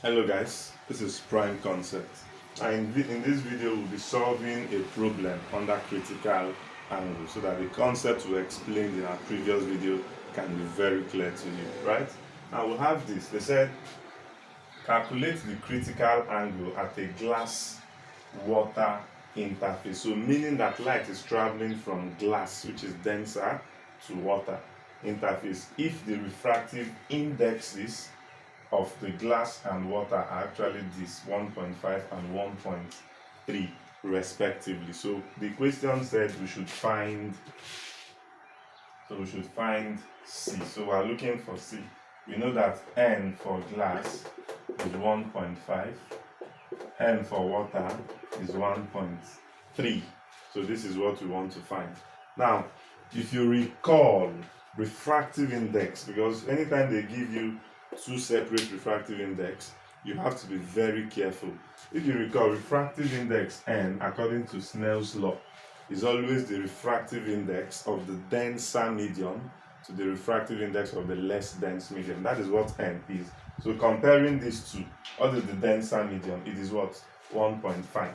Hello guys, this is Prime Concept, and in this video we'll be solving a problem under critical angle so that the concept we explained in our previous video can be very clear to you, right? Now we'll have this. They said calculate the critical angle at a glass water interface, so meaning that light is traveling from glass, which is denser, to water interface if the refractive indexes of the glass and water are actually this 1.5 and 1.3 respectively. So the question said we should find C. So we're looking for C. We know that N for glass is 1.5, N for water is 1.3. So this is what we want to find. Now, if you recall refractive index, because anytime they give you two separate refractive index, you have to be very careful. If you recall, refractive index N, according to Snell's law, is always the refractive index of the denser medium to the refractive index of the less dense medium. That is what N is. So comparing these two, what is the denser medium? It is what? 1.5.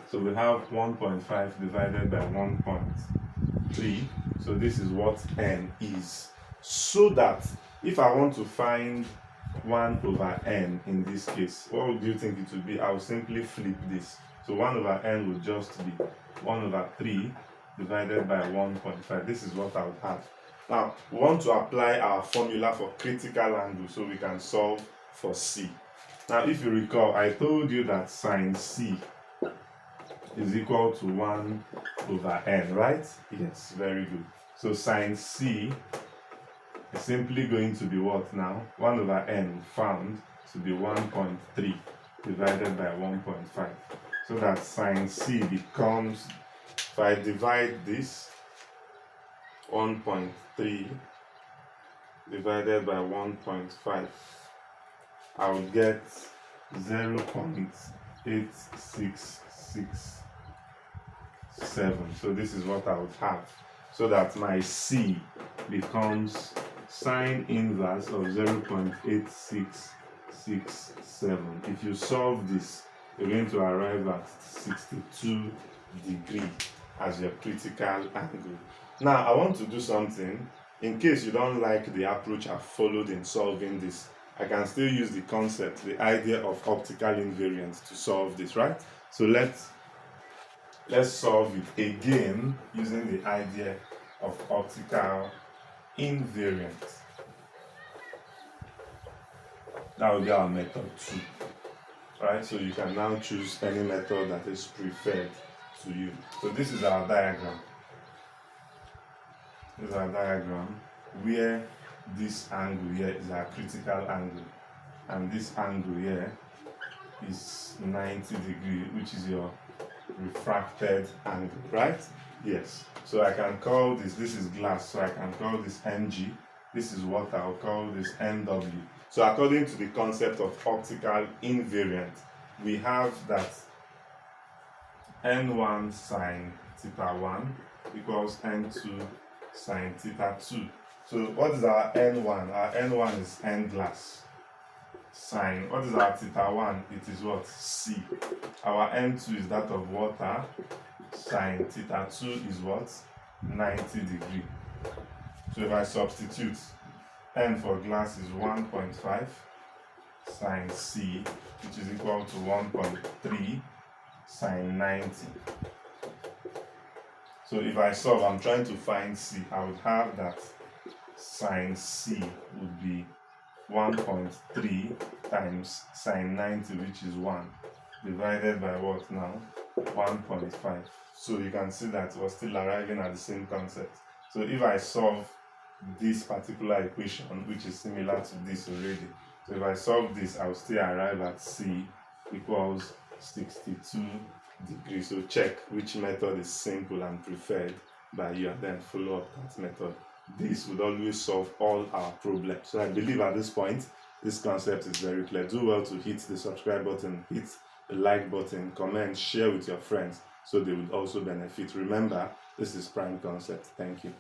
So we have 1.5 divided by 1.3. So this is what N is. So that if I want to find 1 over n in this case, what do you think it would be? I will simply flip this. So 1 over n will just be 1 over 3 divided by 1.5. This is what I would have. Now, we want to apply our formula for critical angle so we can solve for C. Now, if you recall, I told you that sine C is equal to 1 over n, right? Yes, very good. So sine C is simply going to be what now? 1 over n found to be 1.3 divided by 1.5. So that sine C becomes, if I divide this, 1.3 divided by 1.5, I will get 0.8667. So this is what I would have. So that my C becomes sine inverse of 0.8667. If you solve this, you're going to arrive at 62 degrees as your critical angle. Now, I want to do something. In case you don't like the approach I've followed in solving this, I can still use the concept, the idea of optical invariance to solve this, right? So let's solve it again using the idea of optical invariance. That will be our method 2. Right? So you can now choose any method that is preferred to you. So this is our diagram. This is our diagram where this angle here is our critical angle, and this angle here is 90 degrees, which is your refracted angle, right? Yes. So I can call this is glass, so I can call this Ng. This is water, I'll call this Nw. So according to the concept of optical invariant, we have that N1 sine theta 1 equals N2 sine theta 2. So what is our N1? Our N1 is N glass. Sine, what is our theta 1? It is what? C. Our N2 is that of water. Sine theta 2 is what? 90 degrees. So if I substitute, N for glass is 1.5 sine C, which is equal to 1.3 sine 90. So if I solve, I'm trying to find C, I would have that sine C would be 1.3 times sine 90, which is 1, divided by what now? 1.5. So you can see that we're still arriving at the same concept. So if I solve this particular equation, which is similar to this already, so if I solve this, I'll still arrive at C equals 62 degrees. So check which method is simple and preferred by you, and then follow up that method. This would always solve all our problems. So I believe at this point, this concept is very clear. Do well to hit the subscribe button, hit the like button, comment, share with your friends so they would also benefit. Remember, this is Prime Concept. Thank you.